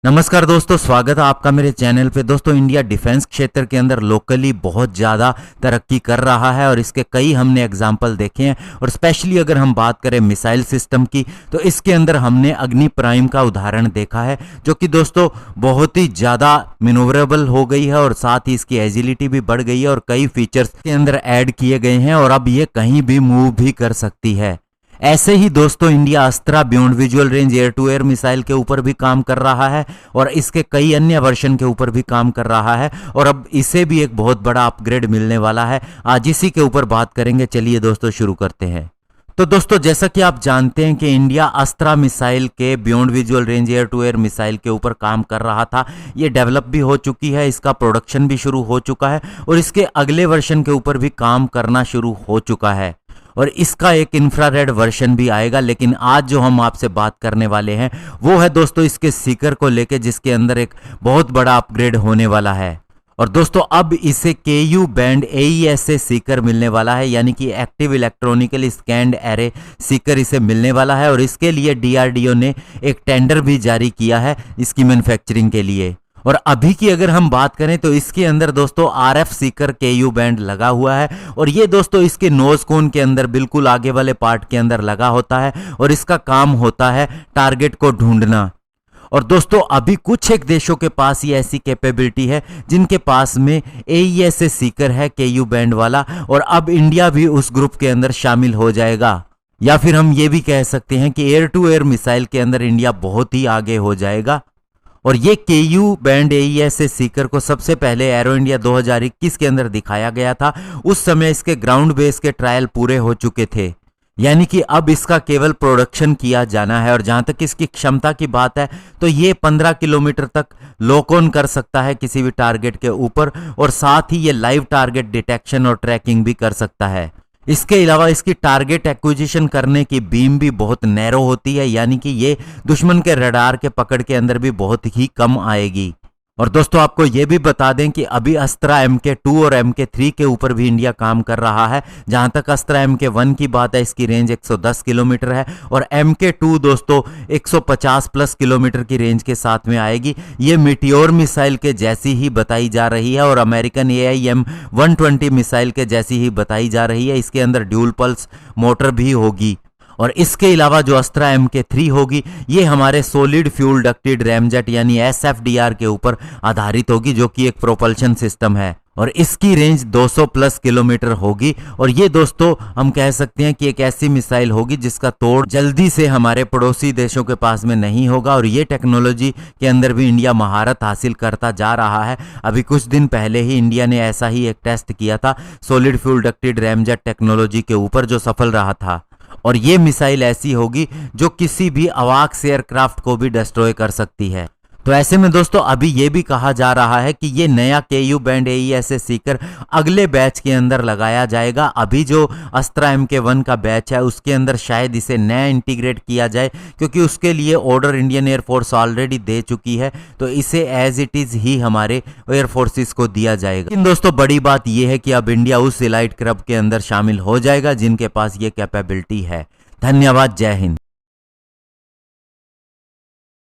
नमस्कार दोस्तों, स्वागत है आपका मेरे चैनल पे। दोस्तों, इंडिया डिफेंस क्षेत्र के अंदर लोकली बहुत ज़्यादा तरक्की कर रहा है और इसके कई हमने एग्जाम्पल देखे हैं। और स्पेशली अगर हम बात करें मिसाइल सिस्टम की, तो इसके अंदर हमने अग्नि प्राइम का उदाहरण देखा है, जो कि दोस्तों बहुत ही ज़्यादा मैन्योवरेबल हो गई है और साथ ही इसकी एजिलिटी भी बढ़ गई है और कई फीचर्स के अंदर ऐड किए गए हैं और अब ये कहीं भी मूव भी कर सकती है। ऐसे ही दोस्तों India Astra beyond visual range air to air missile के ऊपर भी काम कर रहा है और इसके कई अन्य वर्जन के ऊपर भी काम कर रहा है और अब इसे भी एक बहुत बड़ा अपग्रेड मिलने वाला है। आज इसी के ऊपर बात करेंगे। चलिए दोस्तों शुरू करते हैं। तो दोस्तों, जैसा कि आप जानते हैं कि इंडिया अस्त्रा मिसाइल के beyond visual range air to air missile के ऊपर काम कर रहा था। ये डेवलप भी हो चुकी है, इसका प्रोडक्शन भी शुरू हो चुका है और इसके अगले वर्जन के ऊपर भी काम करना शुरू हो चुका है और इसका एक इंफ्रारेड वर्जन भी आएगा। लेकिन आज जो हम आपसे बात करने वाले हैं वो है दोस्तों इसके सीकर को लेके, जिसके अंदर एक बहुत बड़ा अपग्रेड होने वाला है। और दोस्तों अब इसे KU बैंड AESA सीकर मिलने वाला है, यानी कि active electronically scanned array Sikar इसे मिलने वाला है और इसके लिए DRDO ने एक टेंडर भी जारी किया है इसकी मैन्युफैक्चरिंग के लिए। और अभी की अगर हम बात करें तो इसके अंदर दोस्तों RF सीकर KU बैंड लगा हुआ है और ये दोस्तों इसके नोज कोन के अंदर बिल्कुल आगे वाले पार्ट के अंदर लगा होता है और इसका काम होता है टारगेट को ढूंढना। और दोस्तों अभी कुछ एक देशों के पास ये ऐसी कैपेबिलिटी है जिनके पास में AESA सीकर है KU बैंड वाला, और अब इंडिया भी उस ग्रुप के अंदर शामिल हो जाएगा। या फिर हम ये भी कह सकते हैं कि एयर टू एयर मिसाइल के अंदर इंडिया बहुत ही आगे हो जाएगा। और ये KU बैंड AESA सीकर को सबसे पहले एरो इंडिया 2021 के अंदर दिखाया गया था। उस समय इसके ग्राउंड बेस के ट्रायल पूरे हो चुके थे, यानी कि अब इसका केवल प्रोडक्शन किया जाना है। और जहां तक इसकी क्षमता की बात है तो ये 15 किलोमीटर तक लॉक ऑन कर सकता है किसी भी टारगेट के ऊपर और साथ ही ये लाइव टारगेट डिटेक्शन और ट्रैकिंग भी कर सकता है। इसके अलावा इसकी टारगेट एक्विजिशन करने की बीम भी बहुत नैरो होती है, यानी कि ये दुश्मन के रडार के पकड़ के अंदर भी बहुत ही कम आएगी। और दोस्तों आपको ये भी बता दें कि अभी अस्त्रा MK2 और MK3 के ऊपर भी इंडिया काम कर रहा है। जहां तक अस्त्रा MK1 की बात है, इसकी रेंज 110 किलोमीटर है और MK2 दोस्तों 150 प्लस किलोमीटर की रेंज के साथ में आएगी। ये मीटियोर मिसाइल के जैसी ही बताई जा रही है और अमेरिकन AIM-120 मिसाइल के जैसी ही बताई जा रही है। इसके अंदर ड्यूल पल्स मोटर भी होगी और इसके अलावा जो अस्त्रा MK3 होगी ये हमारे सॉलिड फ्यूल डक्टेड रैमजेट यानी SFDR के ऊपर आधारित होगी, जो कि एक प्रोपल्शन सिस्टम है और इसकी रेंज 200 प्लस किलोमीटर होगी। और ये दोस्तों हम कह सकते हैं कि एक ऐसी मिसाइल होगी जिसका तोड़ जल्दी से हमारे पड़ोसी देशों के पास में नहीं होगा और ये टेक्नोलॉजी के अंदर भी इंडिया महारत हासिल करता जा रहा है। अभी कुछ दिन पहले ही इंडिया ने ऐसा ही एक टेस्ट किया था solid fuel ducted ramjet technology के ऊपर, जो सफल रहा था। और ये मिसाइल ऐसी होगी जो किसी भी अवाक्स एयरक्राफ्ट को भी डिस्ट्रॉय कर सकती है। तो ऐसे में दोस्तों अभी ये भी कहा जा रहा है कि ये नया KU बैंड AESA सीकर अगले बैच के अंदर लगाया जाएगा। अभी जो अस्त्रा MK1 का बैच है उसके अंदर शायद इसे नया इंटीग्रेट किया जाए, क्योंकि उसके लिए ऑर्डर इंडियन एयरफोर्स ऑलरेडी दे चुकी है, तो इसे एज इट इज ही हमारे एयरफोर्सेस को दिया जाएगा। लेकिन दोस्तों बड़ी बात यह है कि अब इंडिया उस एलाइट क्लब के अंदर शामिल हो जाएगा जिनके पास ये कैपेबिलिटी है। धन्यवाद, जय हिंद।